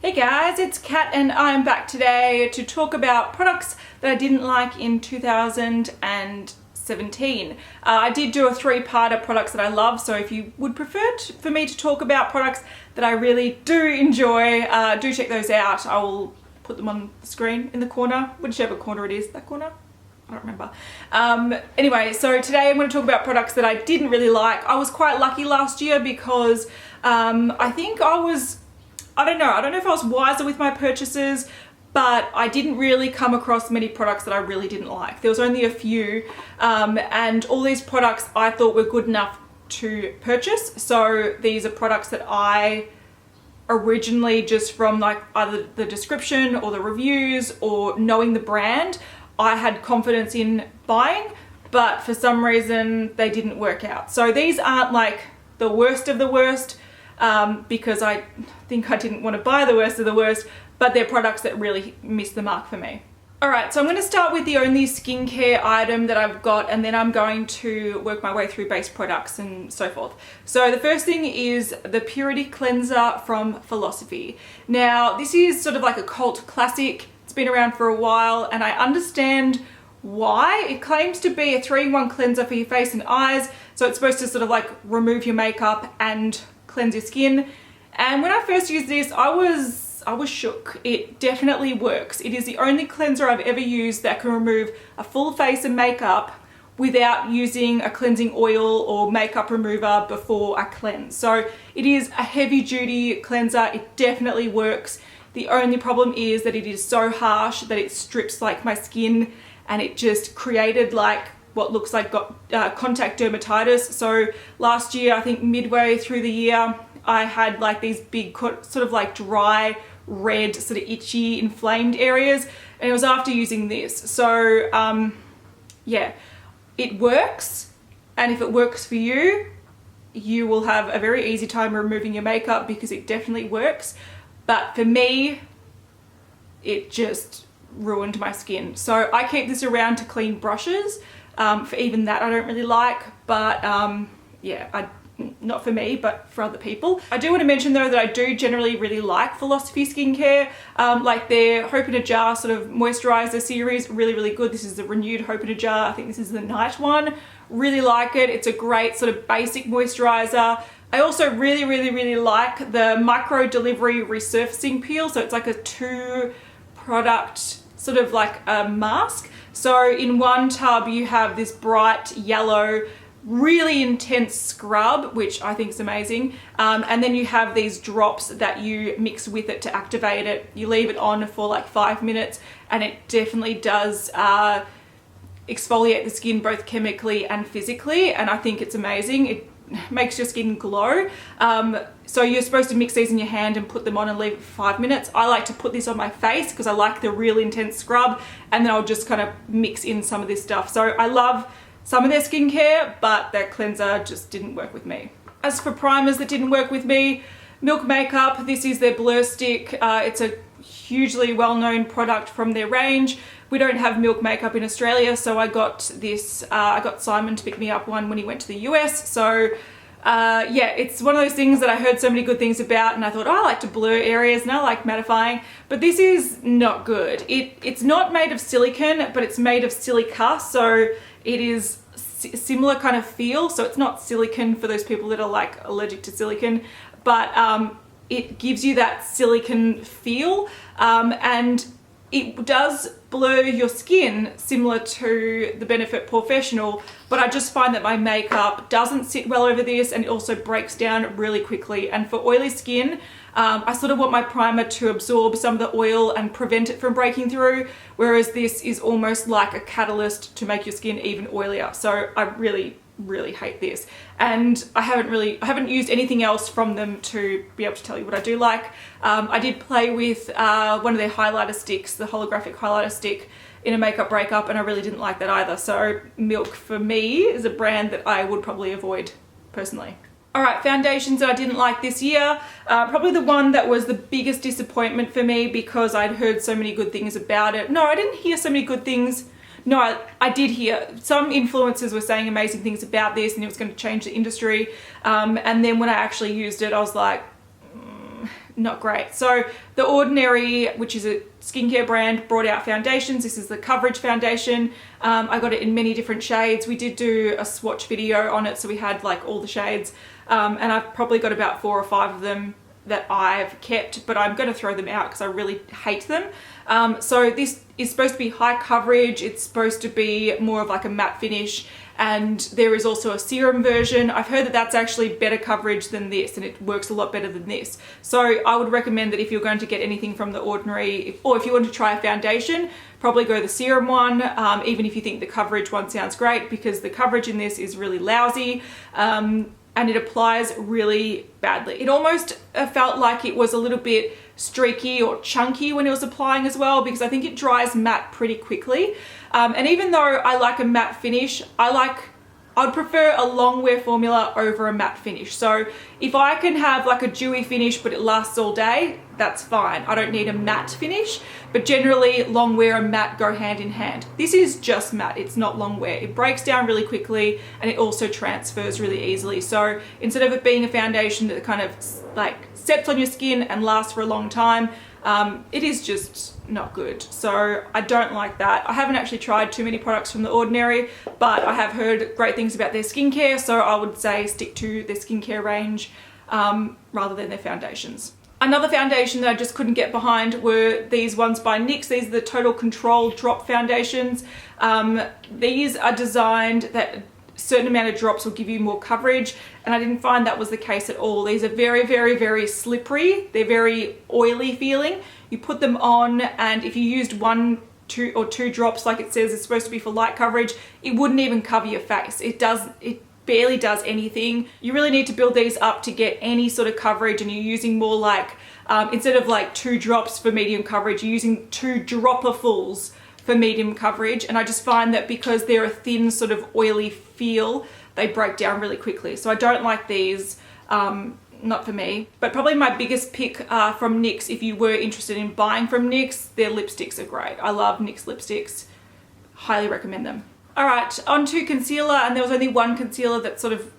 Hey guys, it's Kat and I'm back today to talk about products that I didn't like in 2017. I did do a three-parter products that I love, so if you would prefer for me to talk about products that I really do enjoy, do check those out. I will put them on the screen in the corner, whichever corner it is. That corner? I don't remember. Anyway, so today I'm going to talk about products that I didn't really like. I was quite lucky last year because I think I don't know if I was wiser with my purchases, but I didn't really come across many products that I really didn't like. There was only a few, and all these products I thought were good enough to purchase. So these are products that I originally, just from like either the description or the reviews or knowing the brand, I had confidence in buying, but for some reason they didn't work out. So these aren't like the worst of the worst, because I think I didn't want to buy the worst of the worst, but they're products that really missed the mark for me. Alright, so I'm going to start with the only skincare item that I've got, and then I'm going to work my way through base products and so forth. So the first thing is the Purity Cleanser from Philosophy. Now this is sort of like a cult classic. It's been around for a while and I understand why. It claims to be a 3-in-1 cleanser for your face and eyes, so it's supposed to sort of like remove your makeup and cleanse your skin. And when I first used this, I was shook. It definitely works. It is the only cleanser I've ever used that can remove a full face of makeup without using a cleansing oil or makeup remover before I cleanse. So it is a heavy duty cleanser. It definitely works. The only problem is that it is so harsh that it strips like my skin, and it just created like what looks like contact dermatitis. So last year, I think midway through the year, I had like these big sort of like dry, red, sort of itchy, inflamed areas, and it was after using this. So yeah, it works, and if it works for you, you will have a very easy time removing your makeup because it definitely works. But for me, it just ruined my skin. So I keep this around to clean brushes. For even that I don't really like, but yeah, not for me, but for other people. I do want to mention though that I do generally really like Philosophy skincare, like their Hope in a Jar sort of moisturizer series, really good. This is the Renewed Hope in a Jar. I think this is the night one. Really like it. It's a great sort of basic moisturizer. I also really like the Micro Delivery Resurfacing Peel. So it's like a 2-product sort of like a mask. So in one tub you have this bright yellow, really intense scrub, which I think is amazing. And then you have these drops that you mix with it to activate it. You leave it on for like 5 minutes, and it definitely does exfoliate the skin both chemically and physically. And I think it's amazing. It makes your skin glow. So you're supposed to mix these in your hand and put them on and leave it for 5 minutes. I like to put this on my face because I like the real intense scrub, and then I'll just kind of mix in some of this stuff. So I love some of their skincare, but their cleanser just didn't work with me. As for primers that didn't work with me, Milk Makeup, this is their Blur Stick. It's a hugely well-known product from their range. We don't have Milk Makeup in Australia, so I got this, I got Simon to pick me up one when he went to the US. So yeah, it's one of those things that I heard so many good things about, and I thought, oh, I like to blur areas and I like mattifying, but this is not good. It's not made of silicone, but it's made of silica, so it is similar kind of feel. So it's not silicone for those people that are like allergic to silicone, but it gives you that silicone feel, and it does blur your skin similar to the Benefit Professional, but I just find that my makeup doesn't sit well over this, and it also breaks down really quickly. And for oily skin, I sort of want my primer to absorb some of the oil and prevent it from breaking through, whereas this is almost like a catalyst to make your skin even oilier. So I really hate this, and I haven't used anything else from them to be able to tell you what I do like. I did play with one of their highlighter sticks, the holographic highlighter stick, in a makeup breakup, and I really didn't like that either. So Milk for me is a brand that I would probably avoid personally. Alright, foundations that I didn't like this year. Probably the one that was the biggest disappointment for me because I'd heard so many good things about it. No, I didn't hear so many good things. No, I did hear some influencers were saying amazing things about this and it was going to change the industry. And then when I actually used it, I was like, not great. So The Ordinary, which is a skincare brand, brought out foundations. This is the coverage foundation. I got it in many different shades. We did do a swatch video on it, so we had like all the shades, and I've probably got about 4 or 5 of them that I've kept, but I'm going to throw them out because I really hate them. So this is supposed to be high coverage. It's supposed to be more of like a matte finish, and there is also a serum version. I've heard that that's actually better coverage than this, and it works a lot better than this. So I would recommend that if you're going to get anything from The Ordinary, or if you want to try a foundation, probably go the serum one, even if you think the coverage one sounds great, because the coverage in this is really lousy. And it applies really badly. It almost felt like it was a little bit streaky or chunky when it was applying as well, because I think it dries matte pretty quickly. And even though I like a matte finish, I'd prefer a long wear formula over a matte finish. So if I can have like a dewy finish but it lasts all day, that's fine. I don't need a matte finish, but generally long wear and matte go hand in hand. This is just matte, it's not long wear. It breaks down really quickly and it also transfers really easily. So instead of it being a foundation that kind of like sets on your skin and lasts for a long time, it is just not good. So I don't like that. I haven't actually tried too many products from The Ordinary, but I have heard great things about their skincare, so I would say stick to their skincare range rather than their foundations. Another foundation that I just couldn't get behind were these ones by NYX. These are the Total Control Drop Foundations. These are designed that a certain amount of drops will give you more coverage, and I didn't find that was the case at all. These are very, very, very slippery. They're very oily feeling. You put them on, and if you used 1, 2 or 2 drops like it says it's supposed to be for light coverage, it wouldn't even cover your face. It barely does anything. You really need to build these up to get any sort of coverage, and you're using more like, instead of like 2 drops for medium coverage, you're using 2 dropperfuls for medium coverage. And I just find that because they're a thin sort of oily feel, they break down really quickly. So I don't like these, not for me. But probably my biggest pick from NYX, if you were interested in buying from NYX, their lipsticks are great. I love NYX lipsticks, highly recommend them. All right, on to concealer, and there was only one concealer that sort of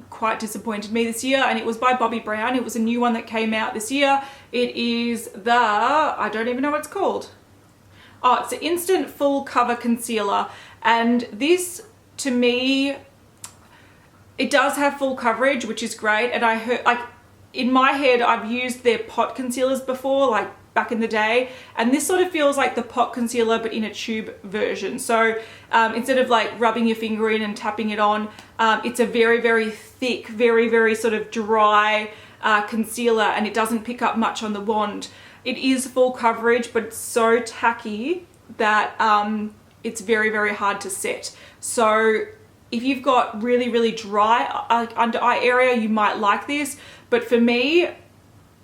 quite disappointed me this year, and it was by Bobbi Brown. It was a new one that came out this year. It is the, I don't even know what it's called. Oh, it's the Instant Full Cover Concealer, and this, to me, it does have full coverage, which is great. And I heard, like, in my head, I've used their pot concealers before, like back in the day, and this sort of feels like the pot concealer but in a tube version. So instead of like rubbing your finger in and tapping it on, it's a very, very thick, very, very sort of dry concealer, and it doesn't pick up much on the wand. It is full coverage, but it's so tacky that it's very, very hard to set. So if you've got really, really dry under eye area, you might like this. But for me,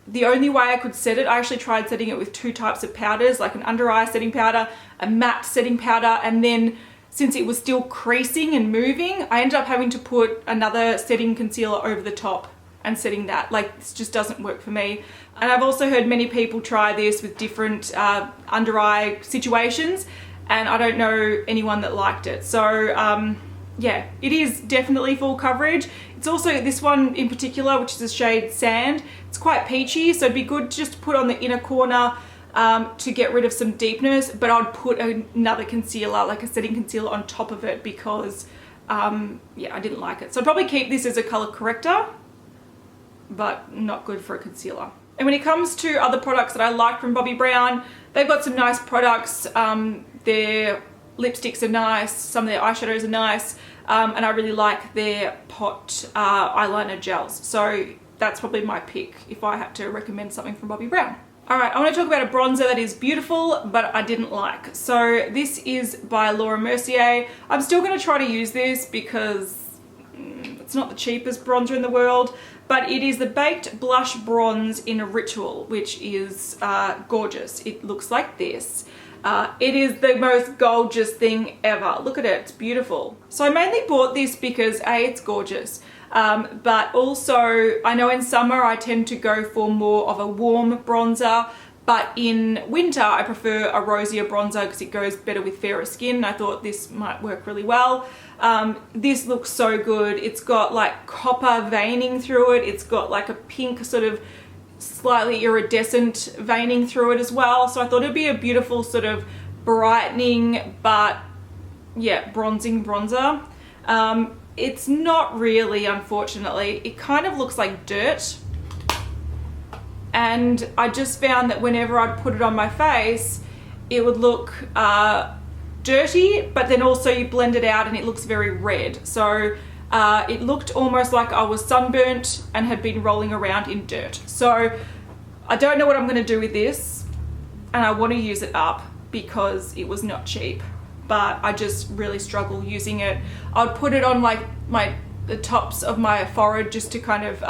the only way I could set it, I actually tried setting it with 2 types of powders, like an under eye setting powder, a matte setting powder, and then since it was still creasing and moving, I ended up having to put another setting concealer over the top and setting that. Like, this just doesn't work for me. And I've also heard many people try this with different under eye situations, and I don't know anyone that liked it. So yeah, it is definitely full coverage. It's also this one in particular, which is the shade Sand. It's quite peachy, so it'd be good just to put on the inner corner to get rid of some deepness, but I'd put another concealer, like a setting concealer, on top of it because yeah, I didn't like it. So I'd probably keep this as a color corrector, but not good for a concealer. And when it comes to other products that I like from Bobbi Brown, they've got some nice products. Their lipsticks are nice, some of their eyeshadows are nice, and I really like their pot eyeliner gels. So that's probably my pick if I had to recommend something from Bobbi Brown. All right, I want to talk about a bronzer that is beautiful, but I didn't like. So this is by Laura Mercier. I'm still going to try to use this because it's not the cheapest bronzer in the world, but it is the Baked Blush Bronze in a Ritual, which is gorgeous. It looks like this. It is the most gorgeous thing ever. Look at it, it's beautiful. So I mainly bought this because A, it's gorgeous, but also I know in summer I tend to go for more of a warm bronzer, but in winter I prefer a rosier bronzer because it goes better with fairer skin. I thought this might work really well. This looks so good. It's got like copper veining through it. It's got like a pink sort of slightly iridescent veining through it as well. So I thought it'd be a beautiful sort of brightening, but yeah, bronzing bronzer. It's not really, unfortunately. It kind of looks like dirt. And I just found that whenever I'd put it on my face, it would look dirty, but then also you blend it out and it looks very red. So it looked almost like I was sunburnt and had been rolling around in dirt. So I don't know what I'm gonna do with this, and I wanna use it up because it was not cheap, but I just really struggle using it. I'd put it on like the tops of my forehead just to kind of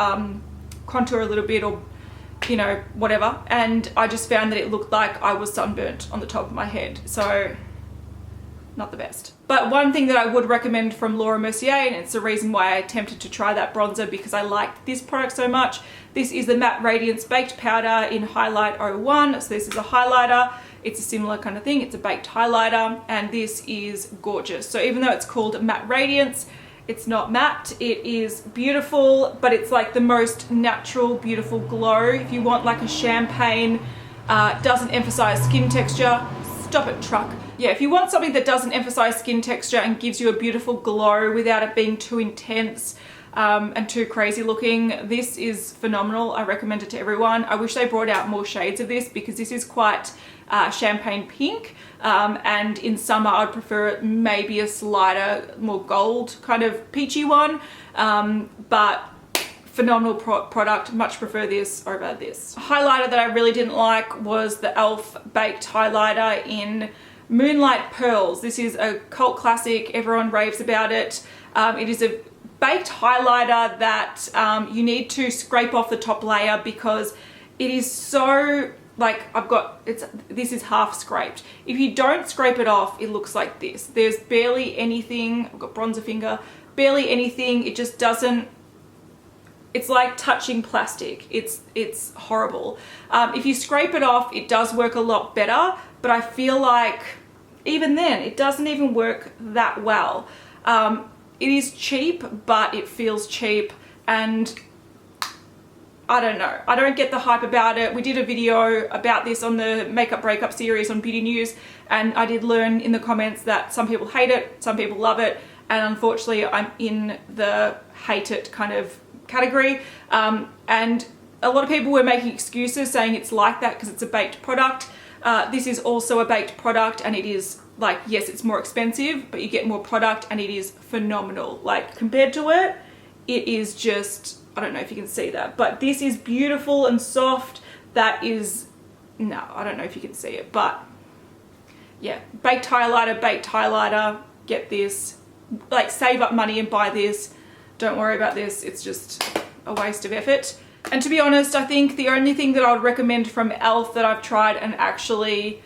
contour a little bit, or you know, whatever, and I just found that it looked like I was sunburnt on the top of my head. So not the best. But one thing that I would recommend from Laura Mercier, and it's the reason why I attempted to try that bronzer because I liked this product so much, this is the Matte Radiance Baked Powder in Highlight 01. So this is a highlighter. It's a similar kind of thing. It's a baked highlighter, and this is gorgeous. So even though it's called Matte Radiance, it's not matte. It is beautiful, but it's like the most natural, beautiful glow. If you want like a champagne, doesn't emphasize skin texture, stop it, truck. Yeah, if you want something that doesn't emphasize skin texture and gives you a beautiful glow without it being too intense and too crazy looking, this is phenomenal. I recommend it to everyone. I wish they brought out more shades of this because this is quite champagne pink, and in summer I'd prefer maybe a slighter, more gold kind of peachy one, but phenomenal product. Much prefer this over this. A highlighter that I really didn't like was the e.l.f. Baked Highlighter in Moonlight Pearls. This is a cult classic. Everyone raves about it. It is a baked highlighter that you need to scrape off the top layer because it is so, like, this is half scraped. If you don't scrape it off, it looks like this. There's barely anything. I've got bronzer finger. Barely anything. It just doesn't, it's like touching plastic. It's horrible. If you scrape it off, it does work a lot better, but I feel like even then, it doesn't even work that well. It is cheap, but it feels cheap, and I don't know. I don't get the hype about it. We did a video about this on the Makeup Breakup series on Beauty News, and I did learn in the comments that some people hate it, some people love it, and unfortunately I'm in the hate it kind of category. And a lot of people were making excuses saying it's like that because it's a baked product. This is also a baked product, and it is like, yes, it's more expensive, but you get more product and it is phenomenal. Like, compared to it, it is just, I don't know if you can see that, but this is beautiful and soft. That is, no, I don't know if you can see it, but yeah, baked highlighter, get this. Like, save up money and buy this. Don't worry about this. It's just a waste of effort. And to be honest, I think the only thing that I would recommend from e.l.f. that I've tried and actually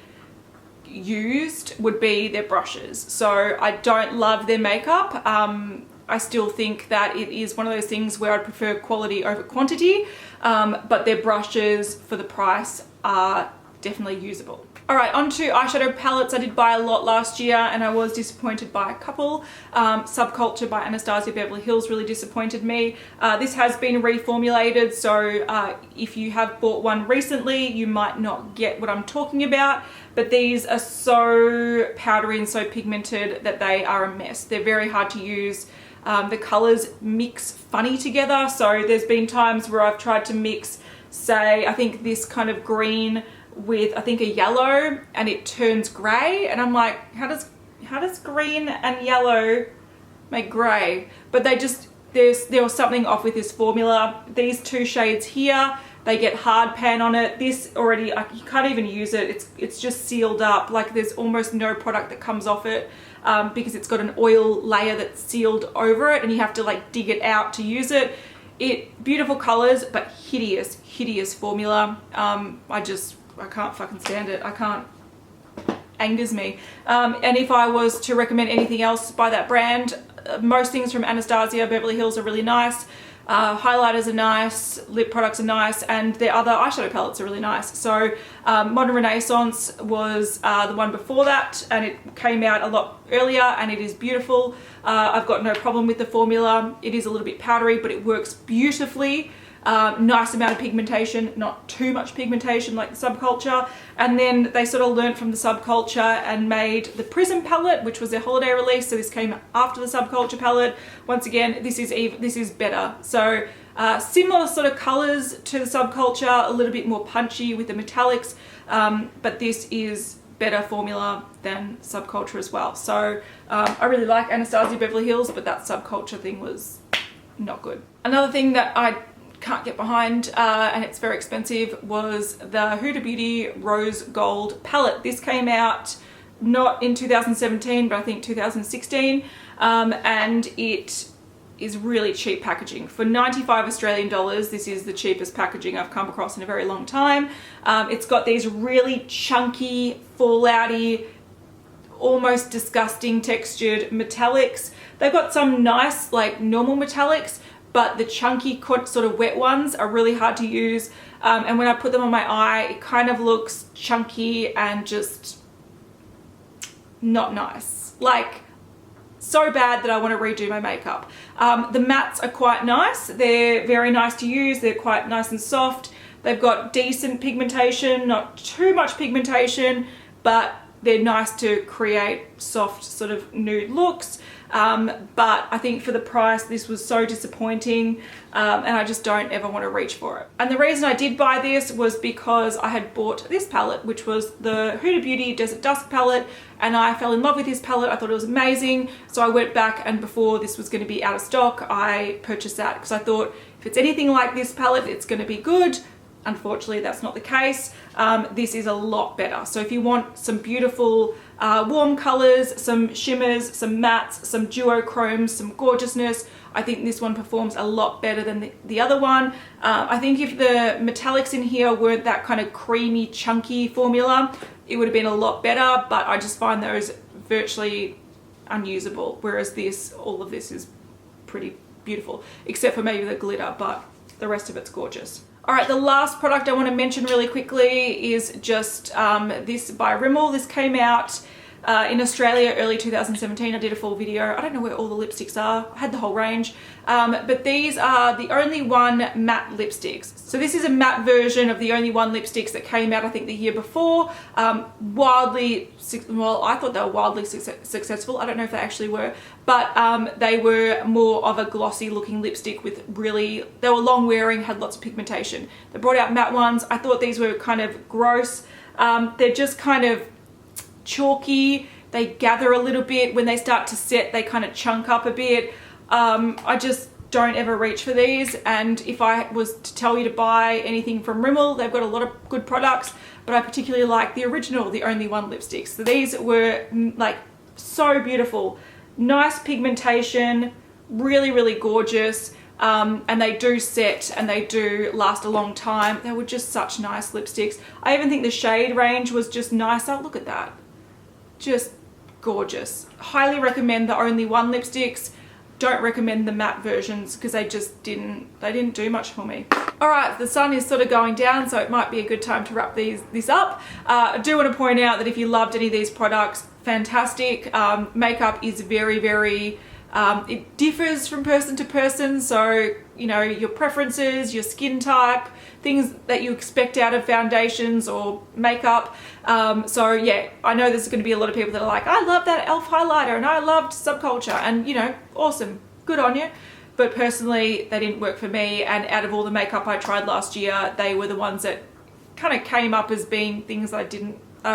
used would be their brushes. So I don't love their makeup. I still think that it is one of those things where I'd prefer quality over quantity, but their brushes for the price are definitely usable. All right, on to eyeshadow palettes. I did buy a lot last year and I was disappointed by a couple. Subculture by Anastasia Beverly Hills really disappointed me. This has been reformulated, so if you have bought one recently, you might not get what I'm talking about, but these are so powdery and so pigmented that they are a mess. They're very hard to use. The colors mix funny together, so there's been times where I've tried to mix, say, I think this kind of green with, I think, a yellow, and it turns grey, and I'm like, how does green and yellow make grey? But they just, there was something off with this formula. These two shades here, they get hard pan on it. This already, you can't even use it. It's just sealed up. Like, there's almost no product that comes off it because it's got an oil layer that's sealed over it, and you have to like dig it out to use it. Beautiful colors, but hideous formula. I can't fucking stand it. I can't. Angers me. And if I was to recommend anything else by that brand, most things from Anastasia Beverly Hills are really nice. Highlighters are nice, lip products are nice, and their other eyeshadow palettes are really nice. So Modern Renaissance was the one before that, and it came out a lot earlier, and it is beautiful. I've got no problem with the formula. It is a little bit powdery, but it works beautifully. nice amount of pigmentation, not too much pigmentation like the Subculture. And then they sort of learnt from the Subculture and made the Prism palette, which was their holiday release. So this came after the Subculture palette. Once again, this is better. So similar sort of colors to the Subculture, a little bit more punchy with the metallics, but this is better formula than Subculture as well. So I really like Anastasia Beverly Hills, but that Subculture thing was not good. Another thing that I can't get behind, and it's very expensive, was the Huda Beauty Rose Gold palette. This came out not in 2017, but I think 2016, and it is really cheap packaging. For 95 Australian dollars, this is the cheapest packaging I've come across in a very long time. It's got these really chunky, fallouty, almost disgusting textured metallics. They've got some nice, like, normal metallics, but the chunky, sort of wet ones are really hard to use. And when I put them on my eye, it kind of looks chunky and just not nice. Like, so bad that I want to redo my makeup. The mattes are quite nice. They're very nice to use. They're quite nice and soft. They've got decent pigmentation, not too much pigmentation, but they're nice to create soft sort of nude looks. But I think for the price, this was so disappointing, and I just don't ever want to reach for it. And the reason I did buy this was because I had bought this palette, which was the Huda Beauty Desert Dusk palette, and I fell in love with this palette. I thought it was amazing. So I went back, and before this was going to be out of stock, I purchased that because I thought if it's anything like this palette, it's going to be good. Unfortunately, that's not the case. This is a lot better. So if you want some beautiful warm colors, some shimmers, some mattes, some duochromes, some gorgeousness, I think this one performs a lot better than the other one. I think if the metallics in here weren't that kind of creamy, chunky formula, it would have been a lot better, but I just find those virtually unusable, whereas this, all of this is pretty beautiful, except for maybe the glitter, but the rest of it's gorgeous. All right, the last product I want to mention really quickly is just this by Rimmel. This came out in Australia early 2017. I did a full video. I don't know where all the lipsticks are. I had the whole range. But these are the Only One matte lipsticks. So this is a matte version of the Only One lipsticks that came out, I think, the year before. Wildly, well, I thought they were wildly successful. I don't know if they actually were, but they were more of a glossy looking lipstick with really, they were long wearing, had lots of pigmentation. They brought out matte ones. I thought these were kind of gross. They're just kind of chalky. They gather a little bit. When they start to set, they kind of chunk up a bit. I just don't ever reach for these, and if I was to tell you to buy anything from Rimmel, they've got a lot of good products, but I particularly like the original, the Only One lipsticks. So these were like so beautiful, nice pigmentation, really, really gorgeous, and they do set and they do last a long time. They were just such nice lipsticks. I even think the shade range was just nicer. Look at that. Just gorgeous. Highly recommend the Only One lipsticks. Don't recommend the matte versions because they just didn't do much for me. All right, the sun is sort of going down, so it might be a good time to wrap this up. I do want to point out that if you loved any of these products, fantastic. Makeup is very, very, it differs from person to person. So, you know, your preferences, your skin type, things that you expect out of foundations or makeup. So yeah, I know there's going to be a lot of people that are like, I love that e.l.f. highlighter and I loved Subculture, and you know, awesome, good on you. But personally, they didn't work for me, and out of all the makeup I tried last year, they were the ones that kind of came up as being things I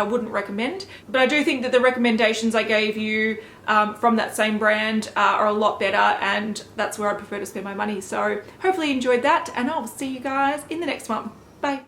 wouldn't recommend. But I do think that the recommendations I gave you from that same brand are a lot better, and that's where I prefer to spend my money. So hopefully you enjoyed that, and I'll see you guys in the next one. Bye.